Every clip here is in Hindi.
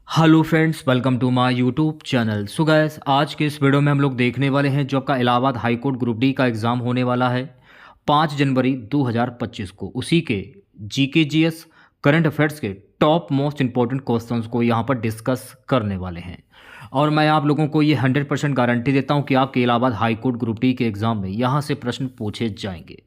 Hello friends, welcome to my YouTube channel. So guys, आज के इस वीडियो में हम लोग देखने वाले हैं जो आपका Allahabad high court group D का एग्ज़ाम होने वाला है 5 जनवरी 2025 को। उसी के जीके जीएस करंट अफेयर्स के टॉप मोस्ट इंपॉर्टेंट क्वेश्चंस को यहाँ पर डिस्कस करने वाले हैं। और मैं आप लोगों को ये 100% गारंटी देता हूँ कि आपके Allahabad high court group D के एग्ज़ाम में यहाँ से प्रश्न पूछे जाएंगे।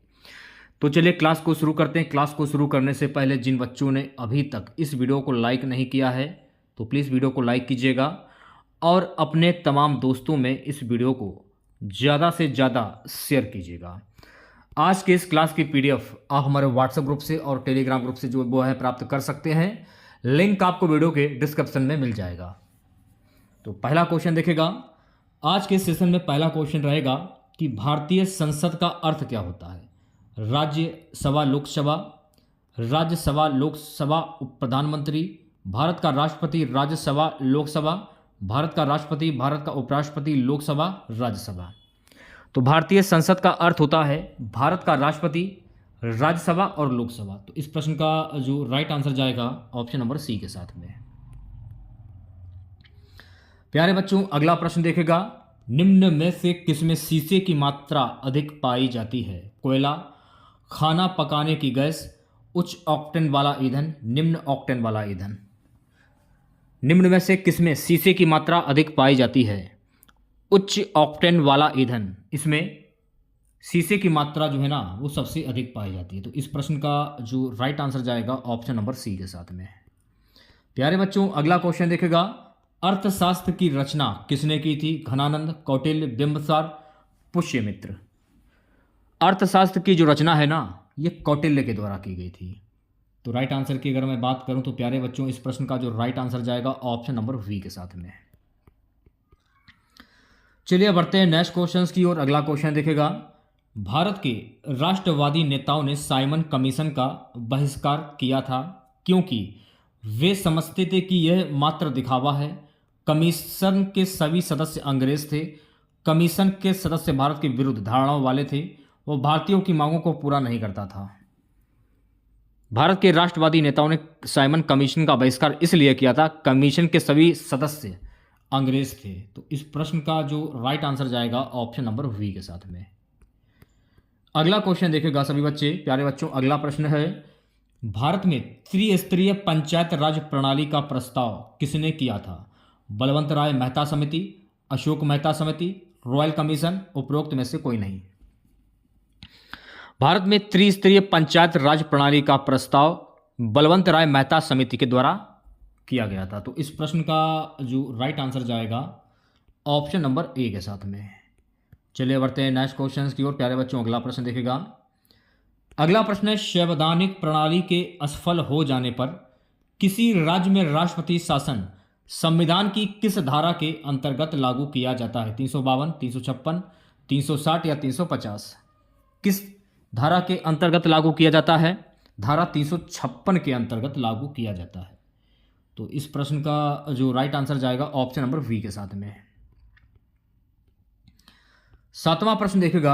तो चलिए क्लास को शुरू करते हैं। क्लास को शुरू करने से पहले जिन बच्चों ने अभी तक इस वीडियो को लाइक नहीं किया है तो प्लीज़ वीडियो को लाइक कीजिएगा और अपने तमाम दोस्तों में इस वीडियो को ज़्यादा से ज़्यादा शेयर कीजिएगा। आज के इस क्लास की पीडीएफ आप हमारे व्हाट्सएप ग्रुप से और टेलीग्राम ग्रुप से जो वो है प्राप्त कर सकते हैं। लिंक आपको वीडियो के डिस्क्रिप्शन में मिल जाएगा। तो पहला क्वेश्चन देखेगा। आज के सेशन में पहला क्वेश्चन रहेगा कि भारतीय संसद का अर्थ क्या होता है। राज्यसभा, लोकसभा, राज्यसभा, लोकसभा, प्रधानमंत्री, भारत का राष्ट्रपति, राज्यसभा, लोकसभा, भारत का राष्ट्रपति, भारत का उपराष्ट्रपति, लोकसभा, राज्यसभा। तो भारतीय संसद का अर्थ होता है भारत का राष्ट्रपति, राज्यसभा और लोकसभा। तो इस प्रश्न का जो राइट आंसर जाएगा ऑप्शन नंबर सी के साथ में। प्यारे बच्चों, अगला प्रश्न देखेगा। निम्न में से किसमें शीशे की मात्रा अधिक पाई जाती है। कोयला, खाना पकाने की गैस, उच्च ऑक्टेन वाला ईंधन, निम्न ऑक्टेन वाला ईंधन। निम्न में से किसमें शीशे की मात्रा अधिक पाई जाती है। उच्च ऑक्टेन वाला ईंधन, इसमें शीशे की मात्रा जो है ना वो सबसे अधिक पाई जाती है। तो इस प्रश्न का जो राइट आंसर जाएगा ऑप्शन नंबर सी के साथ में। प्यारे बच्चों, अगला क्वेश्चन देखेगा। अर्थशास्त्र की रचना किसने की थी। घनानंद, कौटिल्य, बिंबिसार, पुष्यमित्र। अर्थशास्त्र की जो रचना है ना ये कौटिल्य के द्वारा की गई थी। तो राइट आंसर की अगर मैं बात करूं तो प्यारे बच्चों इस प्रश्न का जो राइट आंसर जाएगा ऑप्शन नंबर वी के साथ में। चलिए बढ़ते हैं नेक्स्ट क्वेश्चन की ओर। अगला क्वेश्चन देखेगा। भारत के राष्ट्रवादी नेताओं ने साइमन कमीशन का बहिष्कार किया था क्योंकि वे समझते थे कि यह मात्र दिखावा है। कमीशन के सभी सदस्य अंग्रेज थे। कमीशन के सदस्य भारत के विरुद्ध धारणाओं वाले थे। वो भारतीयों की मांगों को पूरा नहीं करता था। भारत के राष्ट्रवादी नेताओं ने साइमन कमीशन का बहिष्कार इसलिए किया था, कमीशन के सभी सदस्य अंग्रेज थे। तो इस प्रश्न का जो राइट आंसर जाएगा ऑप्शन नंबर वी के साथ में। अगला क्वेश्चन देखेगा सभी बच्चे। प्यारे बच्चों, अगला प्रश्न है। भारत में त्रिस्तरीय पंचायत राज प्रणाली का प्रस्ताव किसने किया था। बलवंत राय मेहता समिति, अशोक मेहता समिति, रॉयल कमीशन, उपरोक्त में से कोई नहीं। भारत में त्रिस्तरीय पंचायत राज प्रणाली का प्रस्ताव बलवंत राय मेहता समिति के द्वारा किया गया था। तो इस प्रश्न का जो राइट आंसर जाएगा ऑप्शन नंबर ए के साथ में। चलिए बढ़ते हैं नेक्स्ट क्वेश्चन की ओर। प्यारे बच्चों, अगला प्रश्न देखेगा। अगला प्रश्न है। संवैधानिक प्रणाली के असफल हो जाने पर किसी राज्य में राष्ट्रपति शासन संविधान की किस धारा के अंतर्गत लागू किया जाता है। 352, 356, 360 या 350। किस धारा के अंतर्गत लागू किया जाता है। धारा 356 के अंतर्गत लागू किया जाता है। तो इस प्रश्न का जो राइट आंसर जाएगा ऑप्शन नंबर वी के साथ में। सातवां प्रश्न देखेगा।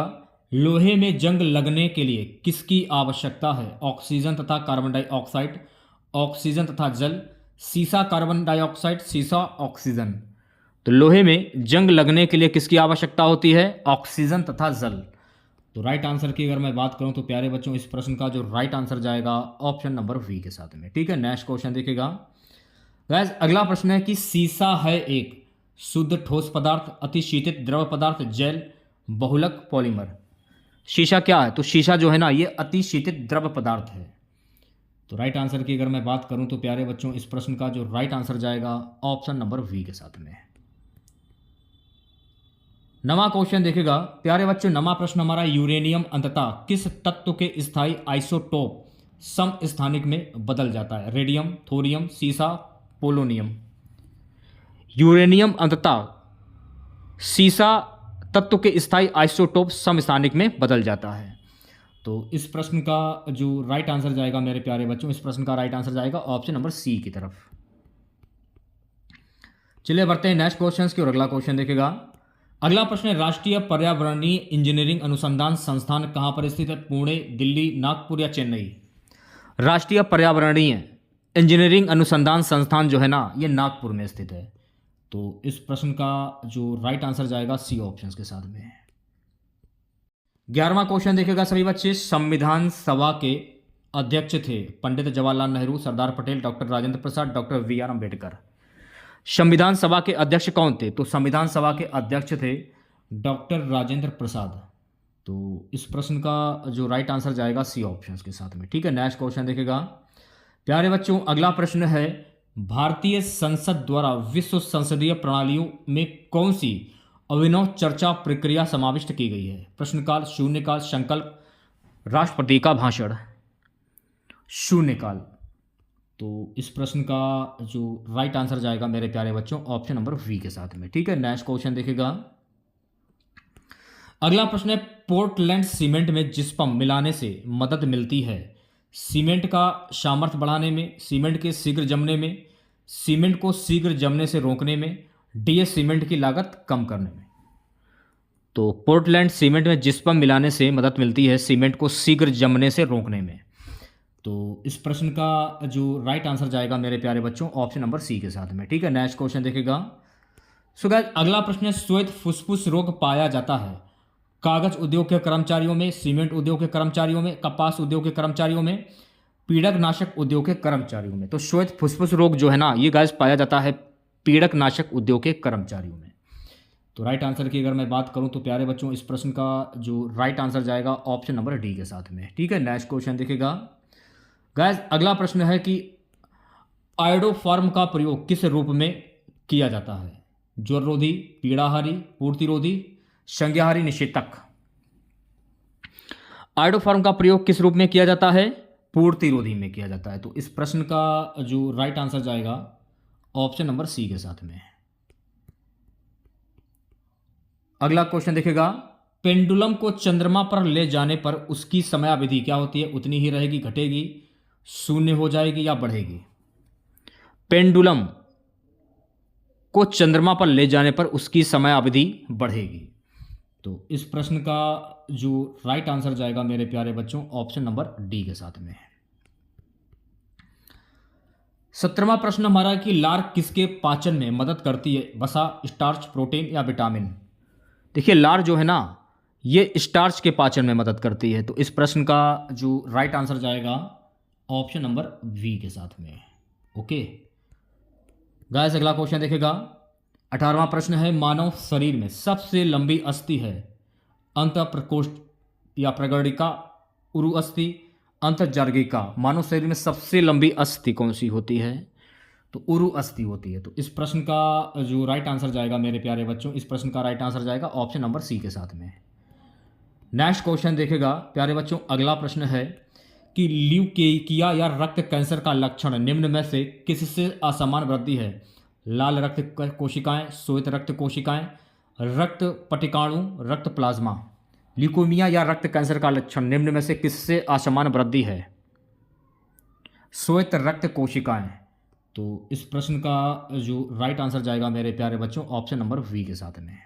लोहे में जंग लगने के लिए किसकी आवश्यकता है। ऑक्सीजन तथा कार्बन डाइऑक्साइड, ऑक्सीजन तथा जल, सीसा कार्बन डाइऑक्साइड, सीसा ऑक्सीजन। तो लोहे में जंग लगने के लिए किसकी आवश्यकता होती है। ऑक्सीजन तथा जल। तो राइट आंसर की अगर मैं बात करूं तो प्यारे बच्चों इस प्रश्न का जो राइट आंसर जाएगा ऑप्शन नंबर वी के साथ में। ठीक है, नेक्स्ट क्वेश्चन देखेगा। गाइस, अगला प्रश्न है कि सीसा है एक शुद्ध ठोस पदार्थ, अतिशीतित द्रव पदार्थ, जेल, बहुलक, पॉलीमर। शीशा क्या है। तो शीशा जो है ना ये अतिशीतित द्रव पदार्थ है। तो राइट आंसर की अगर मैं बात करूं तो प्यारे बच्चों इस प्रश्न का जो राइट आंसर जाएगा ऑप्शन नंबर वी के साथ में। नवा क्वेश्चन देखेगा। प्यारे बच्चों, नवा प्रश्न हमारा यूरेनियम अंततः किस तत्व के स्थायी आइसोटोप समस्थानिक में बदल जाता है। रेडियम, थोरियम, सीसा, पोलोनियम। यूरेनियम अंततः सीसा तत्व के स्थायी आइसोटोप समस्थानिक में बदल जाता है। तो इस प्रश्न का जो राइट आंसर जाएगा मेरे प्यारे बच्चों इस प्रश्न का राइट आंसर जाएगा ऑप्शन नंबर सी की तरफ। चलिए बढ़ते हैं नेक्स्ट क्वेश्चन की और अगला क्वेश्चन देखेगा। अगला प्रश्न है। राष्ट्रीय पर्यावरणीय इंजीनियरिंग अनुसंधान संस्थान कहाँ पर स्थित है। पुणे, दिल्ली, नागपुर या चेन्नई। राष्ट्रीय पर्यावरणीय इंजीनियरिंग अनुसंधान संस्थान जो है ना, ये नागपुर में स्थित है। तो इस प्रश्न का जो राइट आंसर जाएगा सी ऑप्शन के साथ में। 11वां क्वेश्चन देखिएगा सभी बच्चे। संविधान सभा के अध्यक्ष थे Pandit Jawaharlal Nehru, Sardar Patel, doctor Rajendra Prasad, doctor V R Ambedkar. संविधान सभा के अध्यक्ष कौन थे? तो संविधान सभा के अध्यक्ष थे डॉक्टर राजेंद्र प्रसाद। तो इस प्रश्न का जो राइट आंसर जाएगा सी ऑप्शन के साथ में। ठीक है, नेक्स्ट क्वेश्चन देखेगा प्यारे बच्चों। अगला प्रश्न है, भारतीय संसद द्वारा विश्व संसदीय प्रणालियों में कौन सी अभिनव चर्चा प्रक्रिया समाविष्ट की गई है? प्रश्नकाल, शून्यकाल, संकल्प, राष्ट्रपति का भाषण। शून्यकाल। तो इस प्रश्न का जो राइट आंसर जाएगा मेरे प्यारे बच्चों ऑप्शन नंबर वी के साथ में। ठीक है, नेक्स्ट क्वेश्चन देखेगा। अगला प्रश्न है, पोर्टलैंड सीमेंट में जिप्सम मिलाने से मदद मिलती है सीमेंट का सामर्थ्य बढ़ाने में, सीमेंट के शीघ्र जमने में, सीमेंट को शीघ्र जमने से रोकने में, डीएस सीमेंट की लागत कम करने में। तो पोर्टलैंड सीमेंट में जिप्सम मिलाने से मदद मिलती है सीमेंट को शीघ्र जमने से रोकने में। तो इस प्रश्न का जो राइट आंसर जाएगा मेरे प्यारे बच्चों ऑप्शन नंबर सी के साथ में। ठीक है, नेक्स्ट क्वेश्चन देखेगा। सो गाइस, अगला प्रश्न है, श्वेत फुसफुस रोग पाया जाता है कागज उद्योग के कर्मचारियों में, सीमेंट उद्योग के कर्मचारियों में, कपास उद्योग के कर्मचारियों में, पीड़कनाशक उद्योग के कर्मचारियों में। तो श्वेत फुसफुस रोग जो है ना, ये गाइस पाया जाता है पीड़कनाशक उद्योग के कर्मचारियों में। तो राइट आंसर की अगर मैं बात करूं तो प्यारे बच्चों इस प्रश्न का जो राइट आंसर जाएगा ऑप्शन नंबर डी के साथ में। ठीक है, नेक्स्ट क्वेश्चन देखेगा गाइस। अगला प्रश्न है कि आयोडोफॉर्म का प्रयोग किस रूप में किया जाता है? ज्वररोधी, पीड़ाहारी, पूर्तिरोधी, संज्ञाहारी, निषेधक। आयोडोफॉर्म का प्रयोग किस रूप में किया जाता है? पूर्तिरोधी में किया जाता है। तो इस प्रश्न का जो राइट आंसर जाएगा ऑप्शन नंबर सी के साथ में। अगला क्वेश्चन देखेगा, पेंडुलम को चंद्रमा पर ले जाने पर उसकी समयावधि क्या होती है? उतनी ही रहेगी, घटेगी, शून्य हो जाएगी या बढ़ेगी? पेंडुलम को चंद्रमा पर ले जाने पर उसकी समयावधि बढ़ेगी। तो इस प्रश्न का जो राइट आंसर जाएगा मेरे प्यारे बच्चों ऑप्शन नंबर डी के साथ में। 17वां प्रश्न हमारा कि लार किसके पाचन में मदद करती है? वसा, स्टार्च, प्रोटीन या विटामिन? देखिए, लार जो है ना, ये स्टार्च के पाचन में मदद करती है। तो इस प्रश्न का जो राइट आंसर जाएगा ऑप्शन नंबर वी के साथ में। ओके गाइस, अगला क्वेश्चन देखेगा। 18वां प्रश्न है, मानव शरीर में सबसे लंबी अस्थि है अंतःप्रकोष्ठ या प्रगणिका, उरु अस्थि, अंतर्जार्गिका। मानव शरीर में सबसे लंबी अस्थि कौन सी होती है? तो उरु अस्थि होती है। तो इस प्रश्न का जो राइट आंसर जाएगा मेरे प्यारे बच्चों, इस प्रश्न का राइट आंसर जाएगा ऑप्शन नंबर सी के साथ में। नेक्स्ट क्वेश्चन देखेगा प्यारे बच्चों। अगला प्रश्न है कि ल्यूकेमिया या रक्त कैंसर का लक्षण निम्न में से किससे असमान वृद्धि है? लाल रक्त कोशिकाएं, श्वेत रक्त कोशिकाएं, रक्त पटिकाणु, रक्त प्लाज्मा। ल्यूकेमिया या रक्त कैंसर का लक्षण निम्न में से किससे असमान वृद्धि है? श्वेत रक्त कोशिकाएं। तो इस प्रश्न का जो राइट आंसर जाएगा मेरे प्यारे बच्चों ऑप्शन नंबर वी के साथ में।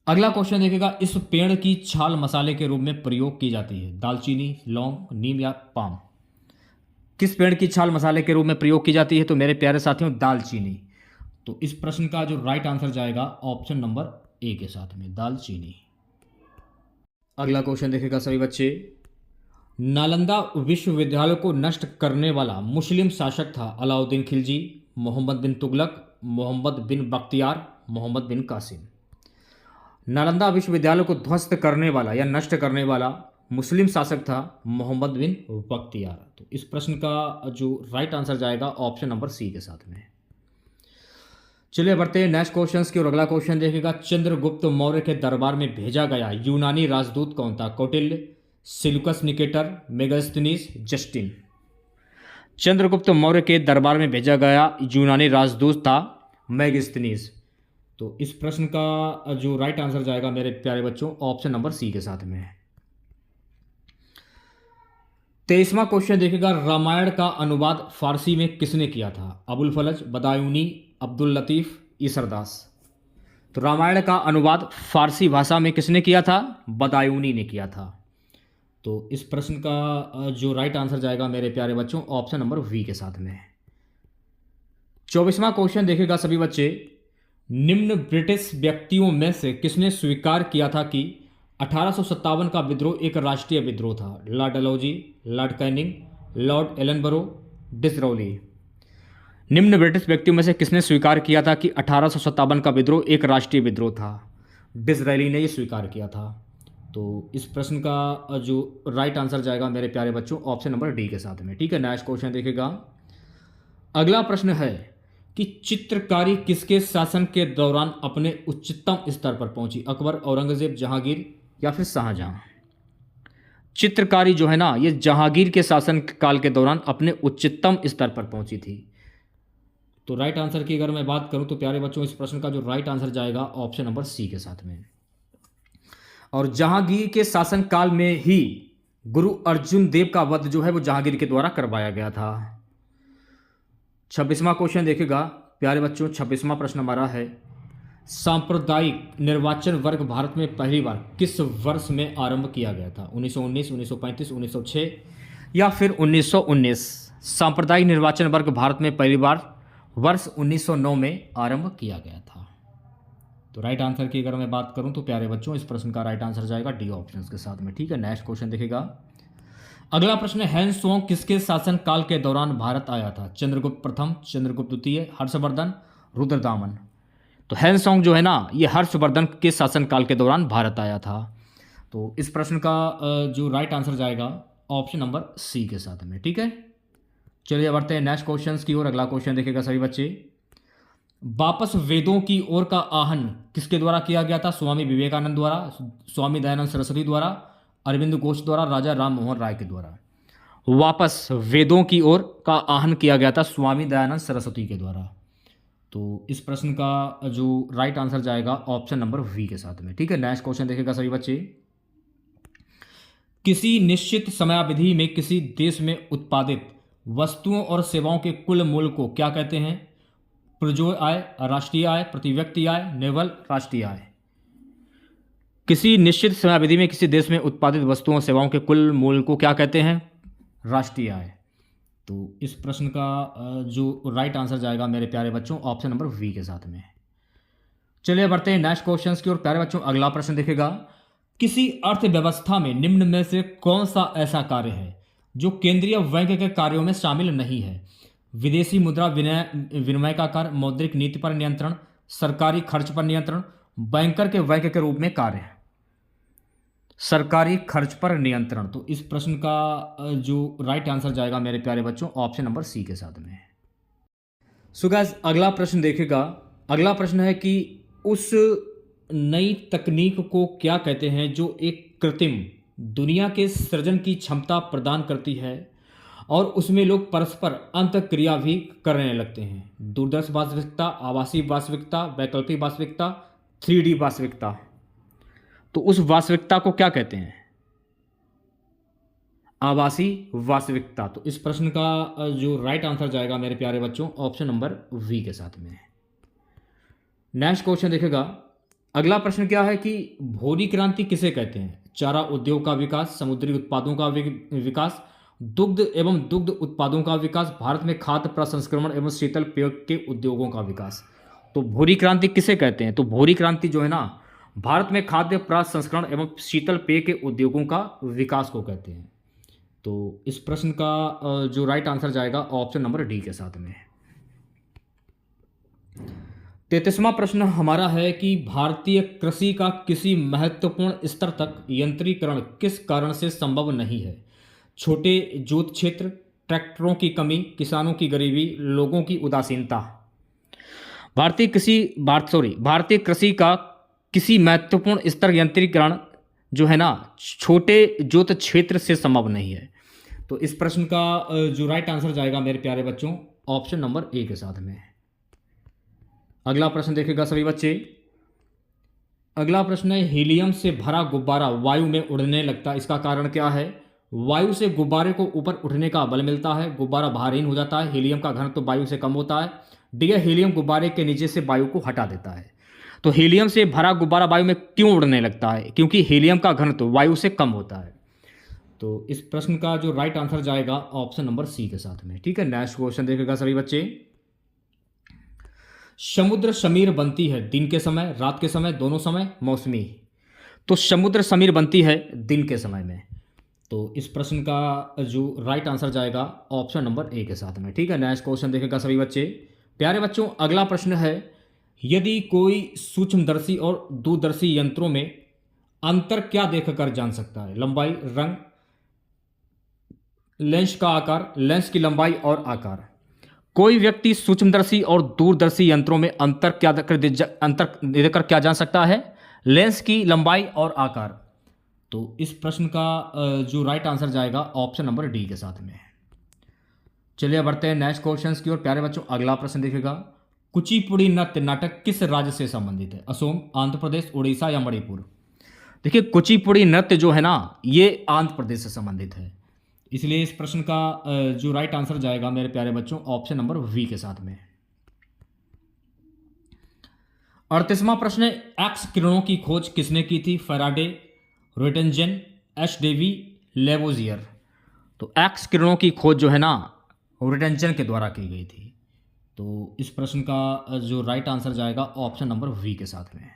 अगला क्वेश्चन देखेगा, इस पेड़ की छाल मसाले के रूप में प्रयोग की जाती है? दालचीनी, लौंग, नीम या पाम? किस पेड़ की छाल मसाले के रूप में प्रयोग की जाती है? तो मेरे प्यारे साथियों दालचीनी। तो इस प्रश्न का जो राइट आंसर जाएगा ऑप्शन नंबर ए के साथ में, दालचीनी। अगला क्वेश्चन देखेगा सभी बच्चे। नालंदा विश्वविद्यालय को नष्ट करने वाला मुस्लिम शासक था? अलाउद्दीन खिलजी, मोहम्मद बिन तुगलक, मोहम्मद बिन बख्तियार, मोहम्मद बिन कासिम। नालंदा विश्वविद्यालय को ध्वस्त करने वाला या नष्ट करने वाला मुस्लिम शासक था मोहम्मद बिन बख्तियार। तो इस प्रश्न का जो राइट आंसर जाएगा ऑप्शन नंबर सी के साथ में। चलिए बढ़ते हैं नेक्स्ट क्वेश्चंस की और अगला क्वेश्चन देखेगा, चंद्रगुप्त मौर्य के दरबार में भेजा गया यूनानी राजदूत कौन था? Kautilya, सिलुकस Nicator, Megasthenes, Justin. चंद्रगुप्त मौर्य के दरबार में भेजा गया यूनानी राजदूत था मेगास्थनीज। तो इस प्रश्न का जो राइट आंसर जाएगा मेरे प्यारे बच्चों ऑप्शन नंबर सी के साथ में। 23वां क्वेश्चन देखेगा, रामायण का अनुवाद फारसी में किसने किया था? अबुल फलज, बदायूनी, अब्दुल लतीफ, ईसरदास। तो रामायण का अनुवाद फारसी भाषा में किसने किया था? बदायूनी ने किया था। तो इस प्रश्न का जो राइट आंसर जाएगा मेरे प्यारे बच्चों ऑप्शन नंबर वी के साथ में। 24वां क्वेश्चन देखेगा सभी बच्चे, निम्न ब्रिटिश व्यक्तियों में से किसने स्वीकार किया था कि 1857 का विद्रोह एक राष्ट्रीय विद्रोह था? Lord Dalhousie, lord Canning, lord Ellenborough, Disraeli. निम्न ब्रिटिश व्यक्तियों में से किसने स्वीकार किया था कि 1857 का विद्रोह एक राष्ट्रीय विद्रोह था? डिसरायली ने यह स्वीकार किया था। तो इस प्रश्न का जो राइट आंसर जाएगा मेरे प्यारे बच्चों ऑप्शन नंबर डी के साथ में। ठीक है, नेक्स्ट क्वेश्चन देखेगा। अगला प्रश्न है कि चित्रकारी किसके शासन के दौरान अपने उच्चतम स्तर पर पहुंची? अकबर, औरंगजेब, जहांगीर या फिर शाहजहां? चित्रकारी जो है ना, ये जहांगीर के शासन काल के दौरान अपने उच्चतम स्तर पर पहुंची थी। तो राइट आंसर की अगर मैं बात करूं तो प्यारे बच्चों इस प्रश्न का जो राइट आंसर जाएगा ऑप्शन नंबर सी के साथ में। और जहांगीर के शासन काल में ही गुरु अर्जुन देव का वध जो है वो जहांगीर के द्वारा करवाया गया था। 26वां क्वेश्चन देखेगा प्यारे बच्चों। 26वां प्रश्न हमारा है, सांप्रदायिक निर्वाचन वर्ग भारत में पहली बार किस वर्ष में आरंभ किया गया था? 1919, 1935, 1906 या फिर 1919? सांप्रदायिक निर्वाचन वर्ग भारत में पहली बार वर्ष 1909 में आरंभ किया गया था। तो राइट आंसर की अगर मैं बात करूं तो प्यारे बच्चों इस प्रश्न का राइट आंसर जाएगा डी ऑप्शन के साथ में। ठीक है, नेक्स्ट क्वेश्चन देखेगा। अगला प्रश्न है, हैंसोंग किसके शासन काल के दौरान भारत आया था? चंद्रगुप्त प्रथम, चंद्रगुप्त द्वितीय, हर्षवर्धन, रुद्रदामन। तो हैंसोंग जो है ना, ये हर्षवर्धन के शासन काल के दौरान भारत आया था। तो इस प्रश्न का जो राइट आंसर जाएगा ऑप्शन नंबर सी के साथ में। ठीक है, चलिए बढ़ते हैं नेक्स्ट क्वेश्चन की ओर। अगला क्वेश्चन देखेगा सभी बच्चे, वापस वेदों की ओर का आहन किसके द्वारा किया गया था? स्वामी विवेकानंद द्वारा, स्वामी दयानंद सरस्वती द्वारा, अरविंद घोष द्वारा, राजा राम मोहन राय के द्वारा। वापस वेदों की ओर का आहन किया गया था स्वामी दयानंद सरस्वती के द्वारा। तो इस प्रश्न का जो राइट आंसर जाएगा ऑप्शन नंबर वी के साथ में। ठीक है, नेक्स्ट क्वेश्चन देखेगा सभी बच्चे, किसी निश्चित समयावधि में किसी देश में उत्पादित वस्तुओं और सेवाओं के कुल मूल्य को क्या कहते हैं? प्रजोय आय, राष्ट्रीय आय, प्रति व्यक्ति आय, निव्वल राष्ट्रीय आय। किसी निश्चित समयावधि में किसी देश में उत्पादित वस्तुओं और सेवाओं के कुल मूल्य को क्या कहते हैं? राष्ट्रीय आय। तो इस प्रश्न का जो राइट आंसर जाएगा मेरे प्यारे बच्चों ऑप्शन नंबर वी के साथ में। चलिए बढ़ते हैं नेक्स्ट क्वेश्चन की ओर। प्यारे बच्चों अगला प्रश्न देखेगा, किसी अर्थव्यवस्था में निम्न में से कौन सा ऐसा कार्य है जो केंद्रीय बैंक के कार्यों में शामिल नहीं है? विदेशी मुद्रा विनिमय का कार्य, मौद्रिक नीति पर नियंत्रण, सरकारी खर्च पर नियंत्रण, बैंकर के बैंक के रूप में कार्य है। सरकारी खर्च पर नियंत्रण। तो इस प्रश्न का जो राइट आंसर जाएगा मेरे प्यारे बच्चों ऑप्शन नंबर सी के साथ में। सो गाइस अगला प्रश्न देखेगा। अगला प्रश्न है कि उस नई तकनीक को क्या कहते हैं जो एक कृत्रिम दुनिया के सृजन की क्षमता प्रदान करती है और उसमें लोग परस्पर अंतःक्रिया भी करने लगते हैं? दूरदर्शी वास्तविकता, आभासी वास्तविकता, वैकल्पिक वास्तविकता, 3D वास्तविकता। तो उस वास्तविकता को क्या कहते हैं? आभासी वास्तविकता। तो इस प्रश्न का जो राइट आंसर जाएगा मेरे प्यारे बच्चों ऑप्शन नंबर वी के साथ में। नेक्स्ट क्वेश्चन देखेगा। अगला प्रश्न क्या है कि भूरी क्रांति किसे कहते हैं? चारा उद्योग का विकास, समुद्री उत्पादों का विकास, दुग्ध एवं दुग्ध उत्पादों का विकास, भारत में खाद्य प्रसंस्करण एवं शीतल पेय के उद्योगों का विकास। तो भूरी क्रांति किसे कहते हैं? तो भूरी क्रांति जो है ना, भारत में खाद्य प्रसंस्करण एवं शीतल पेय के उद्योगों का विकास को कहते हैं। तो इस प्रश्न का जो राइट आंसर जाएगा ऑप्शन नंबर डी के साथ में। 33वां प्रश्न हमारा है कि भारतीय कृषि का किसी महत्वपूर्ण स्तर तक यंत्रीकरण किस कारण से संभव नहीं है? छोटे जोत क्षेत्र, ट्रैक्टरों की कमी, किसानों की गरीबी, लोगों की उदासीनता। भारतीय कृषि का किसी महत्वपूर्ण स्तर यंत्रीकरण जो है ना छोटे जोत क्षेत्र से संभव नहीं है। तो इस प्रश्न का जो राइट आंसर जाएगा मेरे प्यारे बच्चों ऑप्शन नंबर ए के साथ में। अगला प्रश्न देखेगा सभी बच्चे। अगला प्रश्न है, हीलियम से भरा गुब्बारा वायु में उड़ने लगता है, इसका कारण क्या है? वायु से गुब्बारे को ऊपर उठने का बल मिलता है, गुब्बारा भारहीन हो जाता है, हीलियम का घनत्व तो वायु से कम होता है, डी हीलियम गुब्बारे के नीचे से वायु को हटा देता है। तो हीलियम से भरा गुब्बारा वायु में क्यों उड़ने लगता है? क्योंकि हीलियम का घनत्व वायु से कम होता है। तो इस प्रश्न का जो राइट आंसर जाएगा ऑप्शन नंबर सी के साथ में। ठीक है, नेक्स्ट क्वेश्चन देखिएगा सभी बच्चे। समुद्र समीर बनती है दिन के समय, रात के समय, दोनों समय, मौसमी। तो समुद्र समीर बनती है दिन के समय में। तो इस प्रश्न का जो राइट आंसर जाएगा ऑप्शन नंबर ए के साथ में। ठीक है, नेक्स्ट क्वेश्चन देखेगा सभी बच्चे। प्यारे बच्चों, अगला प्रश्न है, यदि कोई सूक्ष्मदर्शी और दूरदर्शी यंत्रों में अंतर क्या देखकर जान सकता है? लंबाई, रंग, लेंस का आकार, लेंस की लंबाई और आकार। कोई व्यक्ति सूक्ष्मदर्शी और दूरदर्शी यंत्रों में अंतर देखकर क्या जान सकता है? लेंस की लंबाई और आकार। तो इस प्रश्न का जो राइट आंसर जाएगा ऑप्शन नंबर डी के साथ में। चलिए बढ़ते हैं नेक्स्ट क्वेश्चंस की ओर। प्यारे बच्चों, अगला प्रश्न देखिएगा, कुचिपुड़ी नृत्य नाटक किस राज्य से संबंधित है? असम, आंध्र प्रदेश, उड़ीसा या मणिपुर? देखिए, कुचिपुड़ी नृत्य जो है ना, ये आंध्र प्रदेश से संबंधित है, इसलिए इस प्रश्न का जो राइट आंसर जाएगा मेरे प्यारे बच्चों ऑप्शन नंबर वी के साथ में। 38वां प्रश्न है, एक्स किरणों की खोज किसने की थी? Faraday, Roentgen, H Davy, Lavoisier. तो एक्स किरणों की खोज जो है ना, रोटेंजन के द्वारा की गई थी। तो इस प्रश्न का जो राइट आंसर जाएगा ऑप्शन नंबर वी के साथ में।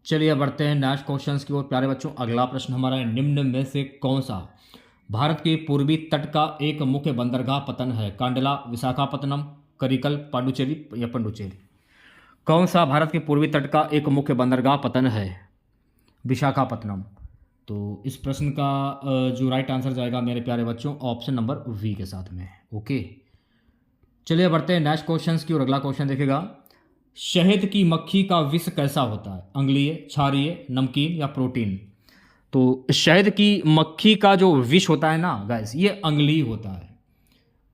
चलिए बढ़ते हैं नेक्स्ट क्वेश्चंस की ओर। प्यारे बच्चों, अगला प्रश्न हमारा है, निम्न में से कौन सा भारत के पूर्वी तट का एक मुख्य बंदरगाह पतन है? कांडला, विशाखापत्तनम, करिकल, पांडुचेरी या पंडुचेरी? कौन सा भारत के पूर्वी तट का एक मुख्य बंदरगाह पतन है? विशाखापत्तनम। तो इस प्रश्न का जो राइट आंसर जाएगा मेरे प्यारे बच्चों ऑप्शन नंबर वी के साथ में। ओके, चलिए बढ़ते हैं नेक्स्ट क्वेश्चंस की और अगला क्वेश्चन देखेगा, शहद की मक्खी का विष कैसा होता है? अम्लीय, क्षारीय, नमकीन या प्रोटीन? तो शहद की मक्खी का जो विष होता है ना गाइस, ये अम्लीय होता है।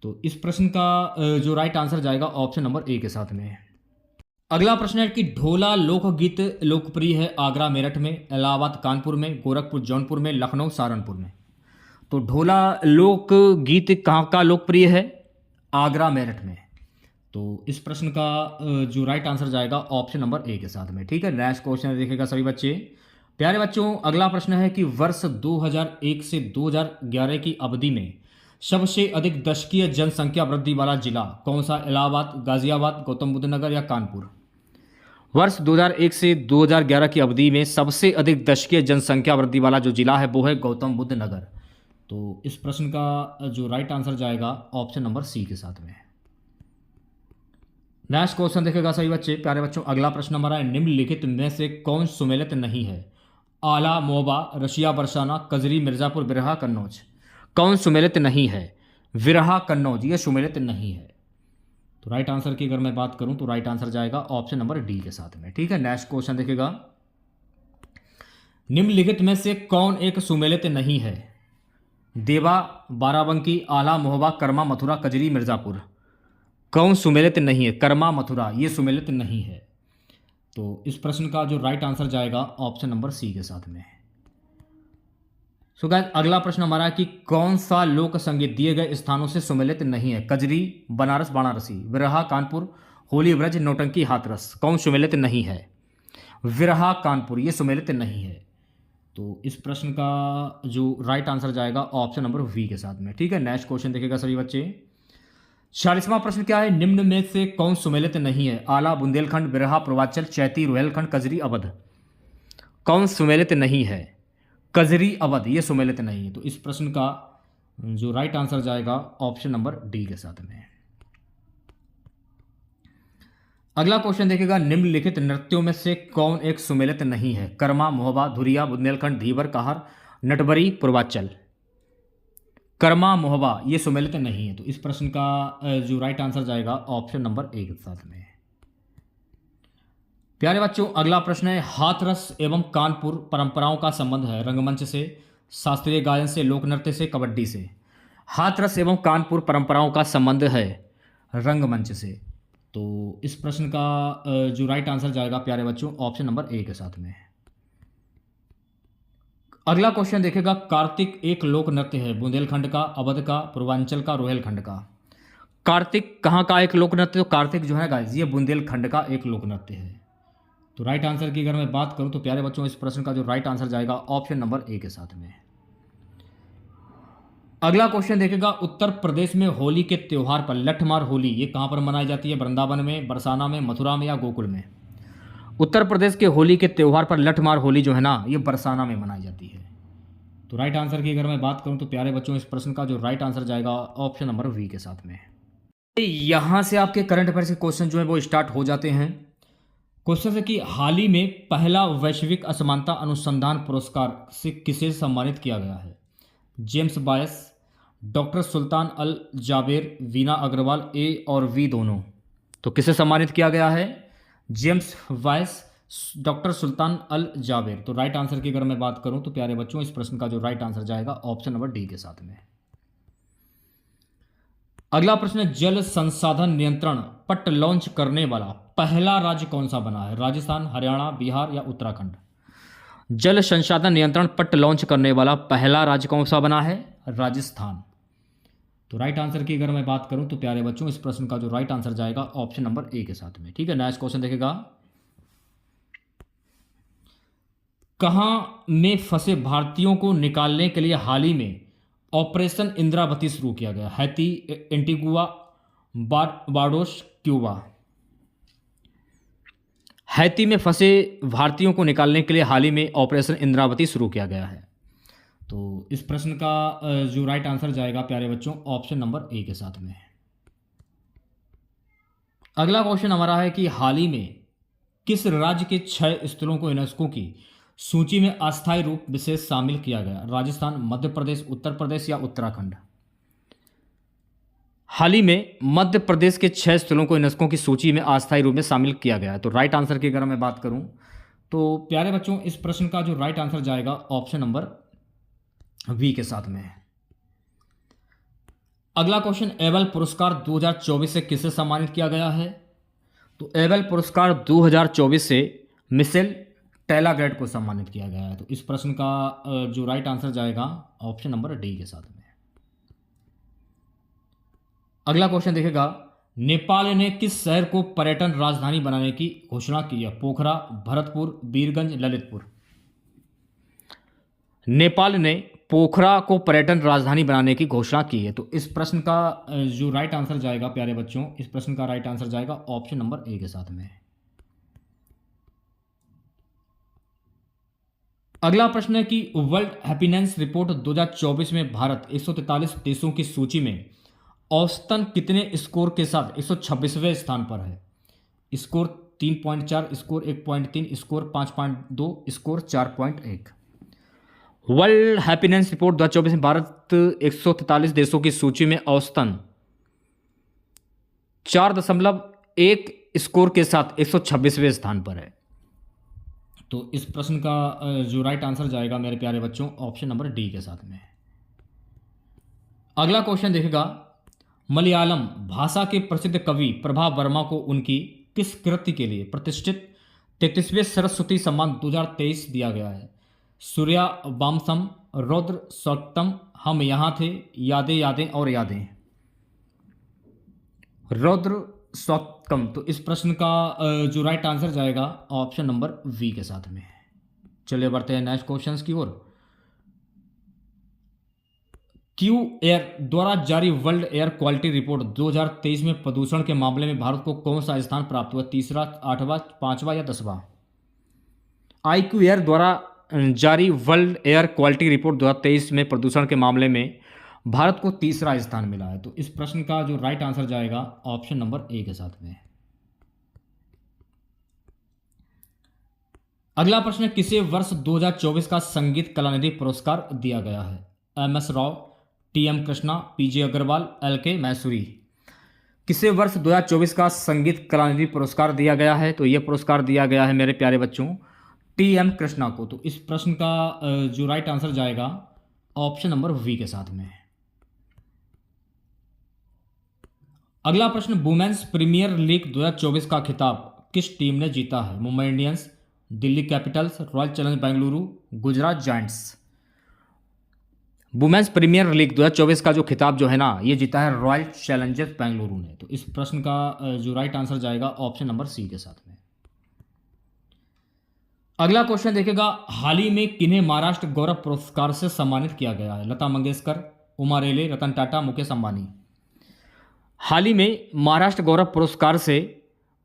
तो इस प्रश्न का जो राइट आंसर जाएगा ऑप्शन नंबर ए के साथ में। अगला प्रश्न है कि ढोला लोकगीत लोकप्रिय है आगरा मेरठ में, इलाहाबाद कानपुर में, गोरखपुर जौनपुर में, लखनऊ सहारनपुर में? तो ढोला लोकगीत कहाँ का लोकप्रिय है? आगरा मेरठ में। तो इस प्रश्न का जो राइट आंसर जाएगा ऑप्शन नंबर ए के साथ में। ठीक है, नेक्स्ट क्वेश्चन देखिएगा सभी बच्चे। प्यारे बच्चों, अगला प्रश्न है कि वर्ष 2001 से 2011 की अवधि में सबसे अधिक दशकीय जनसंख्या वृद्धि वाला जिला कौन सा? इलाहाबाद, गाजियाबाद, गौतम बुद्ध नगर या कानपुर? वर्ष 2001 से 2011 की अवधि में सबसे अधिक दशकीय जनसंख्या वृद्धि वाला जो जिला है वो है गौतम बुद्ध नगर। तो इस प्रश्न का जो राइट आंसर जाएगा ऑप्शन नंबर सी के साथ में। नेक्स्ट क्वेश्चन देखेगा सभी बच्चे। प्यारे बच्चों, अगला प्रश्न हमारा है, निम्नलिखित में से कौन सुमेलित नहीं है? आला, मोहबा, रशिया, बरसाना, कजरी, मिर्जापुर, बिरहा, कन्नौज? कौन सुमेलित नहीं है? विरहा, कन्नौज, ये सुमेलित नहीं है। तो राइट आंसर की अगर मैं बात करूं तो राइट आंसर जाएगा ऑप्शन नंबर डी के साथ में। ठीक है, नेक्स्ट क्वेश्चन देखिएगा, निम्नलिखित में से कौन एक सुमेलित नहीं है? देवा, बाराबंकी, आला, मोहबा, कर्मा, मथुरा, कजरी, मिर्जापुर? कौन सुमेलित नहीं है? कर्मा, मथुरा, ये सुमेलित नहीं है। तो इस प्रश्न का जो राइट आंसर जाएगा ऑप्शन नंबर सी के साथ में। सो गाइस, अगला प्रश्न हमारा है कि कौन सा लोक संगीत दिए गए स्थानों से सुमेलित नहीं है? कजरी, बनारस वाराणसी, विरहा कानपुर, होली ब्रज, नौटंकी हाथरस? कौन सुमेलित नहीं है? विरहा कानपुर, ये सुमेलित नहीं है। तो इस प्रश्न का जो राइट आंसर जाएगा ऑप्शन नंबर वी के साथ में। ठीक है, नेक्स्ट क्वेश्चन देखिएगा सभी बच्चे। 40वां प्रश्न क्या है, निम्न में से कौन सुमेलित नहीं है? आला, बुंदेलखंड, बिरहा, पूर्वांचल, चैती, रुहेलखंड, कजरी, अवध? कौन सुमेलित नहीं है? कजरी, अवध, ये सुमेलित नहीं है। तो इस प्रश्न का जो राइट आंसर जाएगा ऑप्शन नंबर डी के साथ में। अगला क्वेश्चन देखिएगा, निम्नलिखित नृत्यों में से कौन एक सुमेलित नहीं है? कर्मा, मोहबा, धुरिया, बुंदेलखंड, धीवर, कहर, नटबरी, पूर्वांचल? कर्मा, मोहबा, ये सुमेलित नहीं है। तो इस प्रश्न का जो राइट आंसर जाएगा ऑप्शन नंबर ए के साथ में। प्यारे बच्चों, अगला प्रश्न है, हाथरस एवं कानपुर परंपराओं का संबंध है? रंगमंच से, शास्त्रीय गायन से, लोक नृत्य से, कबड्डी से? हाथरस एवं कानपुर परंपराओं का संबंध है रंगमंच से। तो इस प्रश्न का जो राइट आंसर जाएगा प्यारे बच्चों ऑप्शन नंबर ए के साथ में। अगला क्वेश्चन देखेगा, कार्तिक एक लोक नृत्य है? बुंदेलखंड का, अवध का, पूर्वांचल का, रोहेलखंड का? कार्तिक कहाँ का एक लोक नृत्य? तो कार्तिक जो है गाइस, ये बुंदेलखंड का एक लोक नृत्य है। तो राइट आंसर की अगर मैं बात करूं तो प्यारे बच्चों इस प्रश्न का जो राइट आंसर जाएगा ऑप्शन नंबर ए के साथ में। अगला क्वेश्चन देखेगा, उत्तर प्रदेश में होली के त्योहार पर लठमार होली ये कहाँ पर मनाई जाती है? वृंदावन में, बरसाना में, मथुरा में या गोकुल में? उत्तर प्रदेश के होली के त्योहार पर लठमार होली जो है ना, ये बरसाना में मनाई जाती है। तो राइट आंसर की अगर मैं बात करूं तो प्यारे बच्चों, इस प्रश्न का जो राइट आंसर जाएगा ऑप्शन नंबर वी के साथ में। यहां से आपके करंट अफेयर्स के क्वेश्चन जो है वो स्टार्ट हो जाते हैं। क्वेश्चन है कि हाल ही में पहला वैश्विक असमानता अनुसंधान पुरस्कार से किसे सम्मानित किया गया है? जेम्स बायस, डॉक्टर सुल्तान अल जाबेर, वीना अग्रवाल, ए और वी दोनों। तो किसे सम्मानित किया गया है? जेम्स बायस, डॉक्टर सुल्तान अल जाबेर। तो राइट आंसर की अगर मैं बात करूं तो प्यारे बच्चों, इस प्रश्न का जो राइट आंसर जाएगा ऑप्शन नंबर डी के साथ में। अगला प्रश्न, जल संसाधन नियंत्रण पट्ट लॉन्च करने वाला पहला राज्य कौन सा बना है? राजस्थान, हरियाणा, बिहार या उत्तराखंड? जल संसाधन नियंत्रण पट्ट लॉन्च करने वाला पहला राज्य कौन सा बना है? राजस्थान। तो राइट आंसर की अगर मैं बात करूं तो प्यारे बच्चों, इस प्रश्न का जो राइट आंसर जाएगा ऑप्शन नंबर ए के साथ में। ठीक है, नेक्स्ट क्वेश्चन देखेगा, कहां में फंसे भारतीयों को निकालने के लिए हाल ही में ऑपरेशन इंद्रावती शुरू किया गया? Haiti, Antigua, Barbados, Cuba? Haiti में फंसे भारतीयों को निकालने के लिए हाल ही में ऑपरेशन इंद्रावती शुरू किया गया है। तो इस प्रश्न का जो राइट आंसर जाएगा प्यारे बच्चों ऑप्शन नंबर ए के साथ में। अगला क्वेश्चन हमारा है कि हाल ही में किस राज्य के 6 स्थलों को यूनेस्को की सूची में अस्थायी रूप विशेष शामिल किया गया? राजस्थान, मध्य प्रदेश, उत्तर प्रदेश या उत्तराखंड? हाल ही में मध्य प्रदेश के 6 स्थलों को यूनेस्को की सूची में अस्थायी रूप में शामिल किया गया है। तो राइट आंसर की अगर मैं बात करूं तो प्यारे बच्चों, इस प्रश्न का जो राइट आंसर जाएगा ऑप्शन नंबर वी के साथ में। अगला क्वेश्चन, एबल पुरस्कार 2024 से किसे सम्मानित किया गया है? तो एबल पुरस्कार 2024 से मिशेल टेलाग्रेट को सम्मानित किया गया है। तो इस प्रश्न का जो राइट आंसर जाएगा ऑप्शन नंबर डी के साथ में। अगला क्वेश्चन देखेगा, नेपाल ने किस शहर को पर्यटन राजधानी बनाने की घोषणा की है? पोखरा, भरतपुर, वीरगंज, ललितपुर? नेपाल ने पोखरा को पर्यटन राजधानी बनाने की घोषणा की है। तो इस प्रश्न का जो राइट आंसर जाएगा प्यारे बच्चों, इस प्रश्न का राइट आंसर जाएगा ऑप्शन नंबर ए के साथ में। अगला प्रश्न है कि वर्ल्ड हैप्पीनेस रिपोर्ट 2024 में भारत 143 देशों की सूची में औसतन कितने स्कोर के साथ 126वें स्थान पर है? Score 3.4, score 1.3, score 5.2, score 4.1? World happiness report 2024 में भारत 143 देशों की सूची में औसतन 4.1 स्कोर के साथ 126वें स्थान पर है। तो इस प्रश्न का जो राइट आंसर जाएगा मेरे प्यारे बच्चों ऑप्शन नंबर डी के साथ में। अगला क्वेश्चन देखेगा, मलयालम भाषा के प्रसिद्ध कवि प्रभा वर्मा को उनकी किस कृति के लिए प्रतिष्ठित 33वें सरस्वती सम्मान 2023 दिया गया है? सूर्या वामसम, रौद्र सौक्तम, हम यहाँ थे, यादें यादें और यादें? रौद्र सौक्तम। तो इस प्रश्न का जो राइट आंसर जाएगा ऑप्शन नंबर वी के साथ में। चलिए बढ़ते हैं नेक्स्ट क्वेश्चंस की ओर। क्यू एयर द्वारा जारी वर्ल्ड एयर क्वालिटी रिपोर्ट 2023 में प्रदूषण के मामले में भारत को कौन सा स्थान प्राप्त हुआ? तीसरा, 8वां, 5वां या 10वां? IQ एयर द्वारा जारी वर्ल्ड एयर क्वालिटी रिपोर्ट 2023 में प्रदूषण के मामले में भारत को तीसरा स्थान मिला है। तो इस प्रश्न का जो राइट आंसर जाएगा ऑप्शन नंबर ए के साथ में। अगला प्रश्न, किसे वर्ष 2024 का संगीत कलानिधि पुरस्कार दिया गया है? MS Rao, TM Krishna, PJ Agarwal, LK मैसूरी? किसे वर्ष 2024 का संगीत कलानिधि पुरस्कार दिया गया है? तो यह पुरस्कार दिया गया है मेरे प्यारे बच्चों TM कृष्णा को। तो इस प्रश्न का जो राइट आंसर जाएगा ऑप्शन नंबर वी के साथ में। अगला प्रश्न, वुमेन्स प्रीमियर लीग 2024 का खिताब किस टीम ने जीता है? Mumbai Indians, Delhi Capitals, Royal Challengers Bengaluru, Gujarat Giants? Women's Premier League 2024 का जो खिताब जो है ना, ये जीता है रॉयल चैलेंजर्स बेंगलुरु ने। तो इस प्रश्न का जो राइट आंसर जाएगा ऑप्शन नंबर सी के साथ में। अगला क्वेश्चन देखेगा, हाल ही में किन्हें महाराष्ट्र गौरव पुरस्कार से सम्मानित किया गया है? लता मंगेशकर, उमा रेले, रतन टाटा, मुकेश अंबानी। हाल ही में महाराष्ट्र गौरव पुरस्कार से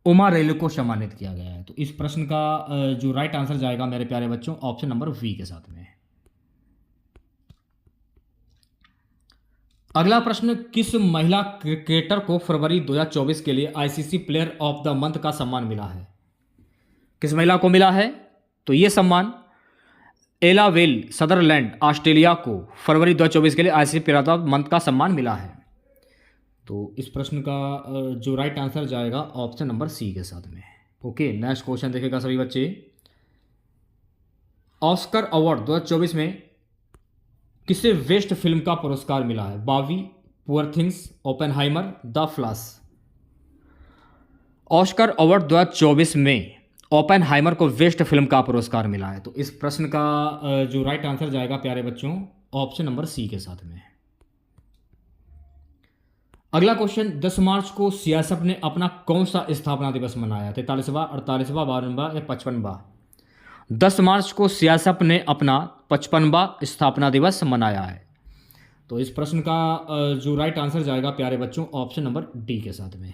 उमा रेले को सम्मानित किया गया है। तो इस प्रश्न का जो राइट आंसर जाएगा मेरे प्यारे बच्चों ऑप्शन नंबर वी के साथ में। अगला प्रश्न, किस महिला क्रिकेटर को फरवरी 2024 के लिए ICC player of the month का सम्मान मिला है? किस महिला को मिला है? तो यह सम्मान एला वेल सदरलैंड ऑस्ट्रेलिया को फरवरी 2024 के लिए ICC player of the month का सम्मान मिला है। तो इस प्रश्न का जो राइट आंसर जाएगा ऑप्शन नंबर सी के साथ में। ओके, नेक्स्ट क्वेश्चन देखेगा सभी बच्चे। ऑस्कर अवार्ड 2024 में किसे बेस्ट फिल्म का पुरस्कार मिला है? बावी, poor things, Oppenheimer, the Flash. Oscar award 2024 में ओपेनहाइमर को बेस्ट फिल्म का पुरस्कार मिला है। तो इस प्रश्न का जो राइट आंसर जाएगा प्यारे बच्चों ऑप्शन नंबर सी के साथ में। अगला क्वेश्चन, 10 मार्च को सीआईएसएफ ने अपना कौन सा स्थापना दिवस मनाया? 43वां, 48वां, 52वां या 55वां? 10 मार्च को सीआईएसएफ ने अपना 55वां स्थापना दिवस मनाया है। तो इस प्रश्न का जो राइट आंसर जाएगा प्यारे बच्चों ऑप्शन नंबर डी के साथ में।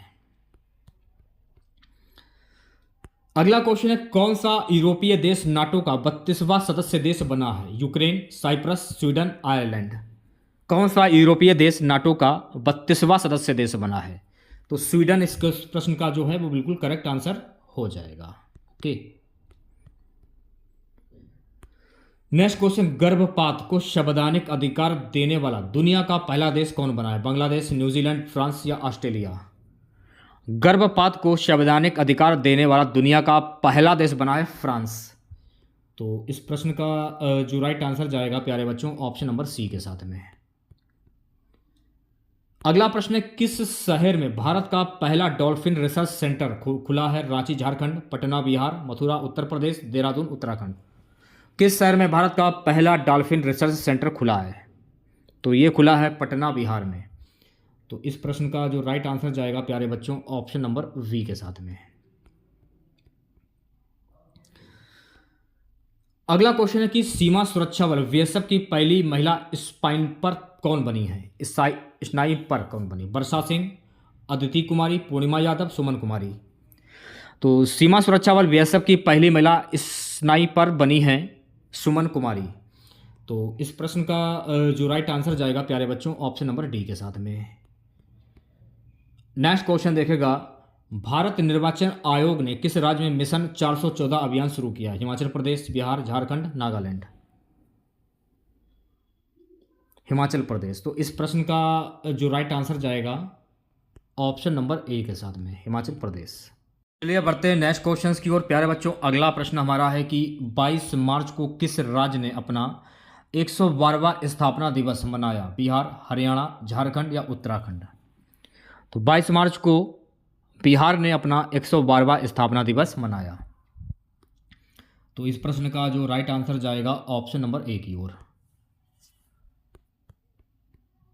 अगला क्वेश्चन है, कौन सा यूरोपीय देश नाटो का 32वां सदस्य देश बना है? Ukraine, Cyprus, Sweden, Ireland. कौन सा यूरोपीय देश नाटो का 32वां सदस्य देश बना है? तो स्वीडन इस प्रश्न का जो है वो बिल्कुल करेक्ट आंसर हो जाएगा। ओके, नेक्स्ट क्वेश्चन, गर्भपात को संवैधानिक अधिकार देने वाला दुनिया का पहला देश कौन बना है? बांग्लादेश, न्यूजीलैंड, फ्रांस या ऑस्ट्रेलिया? गर्भपात को संवैधानिक अधिकार देने वाला दुनिया का पहला देश बना है फ्रांस। तो इस प्रश्न का जो राइट आंसर जाएगा प्यारे बच्चों ऑप्शन नंबर सी के साथ में। अगला प्रश्न है, किस शहर में भारत का पहला डॉल्फिन रिसर्च सेंटर खुला है? रांची झारखंड, पटना बिहार, मथुरा उत्तर प्रदेश, देहरादून उत्तराखंड। किस शहर में भारत का पहला डॉल्फिन रिसर्च सेंटर खुला है? तो ये खुला है पटना बिहार में। तो इस प्रश्न का जो राइट आंसर जाएगा प्यारे बच्चों ऑप्शन नंबर वी के साथ में। अगला क्वेश्चन है कि सीमा सुरक्षा बल बीएसएफ की पहली महिला स्नाइपर कौन बनी है? स्नाइपर कौन बनी? वर्षा सिंह, अदिति कुमारी, पूर्णिमा यादव, सुमन कुमारी। तो सीमा सुरक्षा बल बीएसएफ की पहली महिला स्नाइपर बनी है सुमन कुमारी। तो इस प्रश्न का जो राइट आंसर जाएगा प्यारे बच्चों ऑप्शन नंबर डी के साथ में। नेक्स्ट क्वेश्चन देखेगा, भारत निर्वाचन आयोग ने किस राज्य में मिशन 414 अभियान शुरू किया? हिमाचल प्रदेश, बिहार, झारखंड, नागालैंड। हिमाचल प्रदेश। तो इस प्रश्न का जो राइट आंसर जाएगा ऑप्शन नंबर ए के साथ में, हिमाचल प्रदेश। चलिए बढ़ते हैं नेक्स्ट क्वेश्चंस की ओर प्यारे बच्चों। अगला प्रश्न हमारा है कि 22 मार्च को किस राज्य ने अपना 112वां स्थापना दिवस मनाया? बिहार, हरियाणा, झारखंड या उत्तराखंड। तो 22 मार्च को बिहार ने अपना 112वां स्थापना दिवस मनाया। तो इस प्रश्न का जो राइट आंसर जाएगा ऑप्शन नंबर ए की ओर।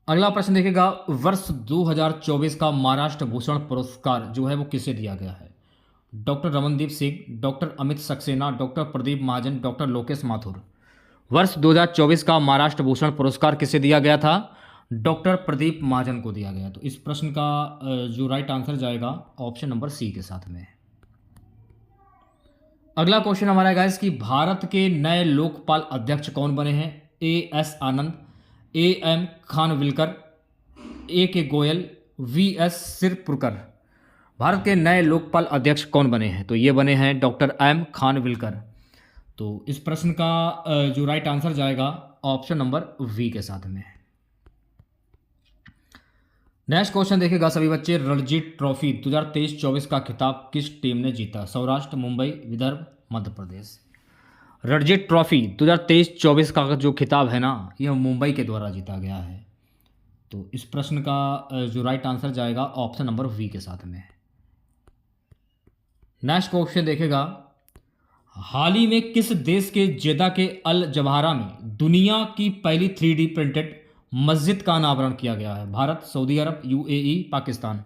अगला प्रश्न देखिएगा, वर्ष 2024 का महाराष्ट्र भूषण पुरस्कार जो है वो किसे दिया गया है? Doctor Ramandeep Singh, doctor Amit Saxena, doctor Pradeep Mahajan, doctor Lokesh Mathur. वर्ष 2024 का महाराष्ट्र भूषण पुरस्कार किसे दिया गया था? डॉक्टर प्रदीप महाजन को दिया गया। तो इस प्रश्न का जो राइट आंसर जाएगा ऑप्शन नंबर सी के साथ में। अगला क्वेश्चन हमारा गाइस कि भारत के नए लोकपाल अध्यक्ष कौन बने हैं? A S Anand, A M Khanwilkar, A K Goel, V S Sirpurkar. Bharat के नए लोकपाल अध्यक्ष कौन बने हैं? तो ये बने हैं डॉक्टर एम खानविलकर। तो इस प्रश्न का जो राइट आंसर जाएगा ऑप्शन नंबर वी के साथ में। नेक्स्ट क्वेश्चन देखिएगा सभी बच्चे, रणजी ट्रॉफी 2023-24 का खिताब किस टीम ने जीता? सौराष्ट्र, मुंबई, विदर्भ, मध्य प्रदेश। रणजी ट्रॉफी 2023-24 का जो खिताब है ना, यह मुंबई के द्वारा जीता गया है। तो इस प्रश्न का जो राइट आंसर जाएगा ऑप्शन नंबर वी के साथ में। नेक्स्ट क्वेश्चन देखेगा, हाल ही में किस देश के जेदा के अल जवाहरा में दुनिया की पहली 3D प्रिंटेड मस्जिद का अनावरण किया गया है? भारत, सऊदी अरब, यूएई, पाकिस्तान।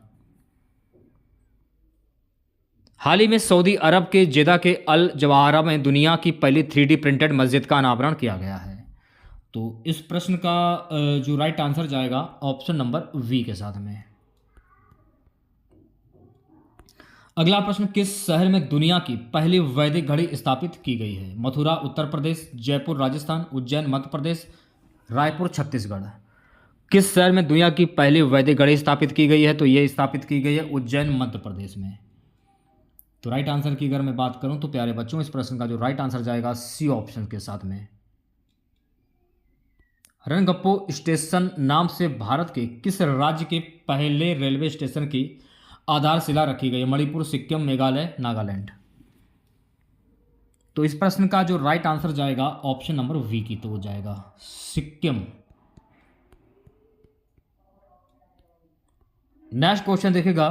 हाल ही में सऊदी अरब के जेदा के अल जवाहरा में दुनिया की पहली 3D प्रिंटेड मस्जिद का अनावरण किया गया है। तो इस प्रश्न का जो राइट आंसर जाएगा ऑप्शन नंबर वी के साथ में। अगला प्रश्न, किस शहर में दुनिया की पहली वैदिक घड़ी स्थापित की गई है? मथुरा उत्तर प्रदेश, जयपुर राजस्थान, उज्जैन मध्य प्रदेश, रायपुर छत्तीसगढ़। किस शहर में दुनिया की पहली वैदिक घड़ी स्थापित की गई है? तो ये स्थापित की गई है उज्जैन मध्य प्रदेश में। तो राइट आंसर की अगर मैं बात करूं तो प्यारे बच्चों, इस प्रश्न का जो राइट आंसर जाएगा सी ऑप्शन के साथ में। रणगप्पो स्टेशन नाम से भारत के किस राज्य के पहले रेलवे स्टेशन की आधारशिला रखी गई? मणिपुर, सिक्किम, मेघालय, नागालैंड। तो इस प्रश्न का जो राइट आंसर जाएगा ऑप्शन नंबर वी की, तो वो जाएगा सिक्किम। नेक्स्ट क्वेश्चन देखिएगा,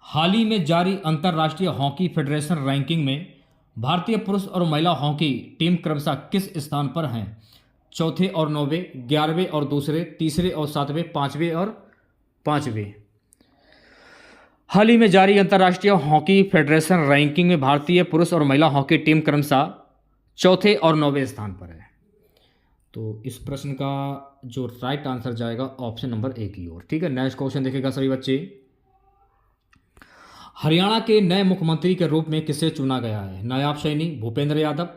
हाल ही में जारी अंतर्राष्ट्रीय हॉकी फेडरेशन रैंकिंग में भारतीय पुरुष और महिला हॉकी टीम क्रमशः किस स्थान पर हैं? चौथे और नौवें, 11वें और दूसरे, तीसरे और सातवें, पांचवें और पांचवें। हाल ही में जारी अंतर्राष्ट्रीय हॉकी फेडरेशन रैंकिंग में भारतीय पुरुष और महिला हॉकी टीम क्रमशः चौथे और नौवें स्थान पर है। तो इस प्रश्न का जो राइट आंसर जाएगा ऑप्शन नंबर ए की ओर। ठीक है, नेक्स्ट क्वेश्चन देखिएगा सभी बच्चे, हरियाणा के नए मुख्यमंत्री के रूप में किसे चुना गया है? नायाब सैनी, भूपेंद्र यादव,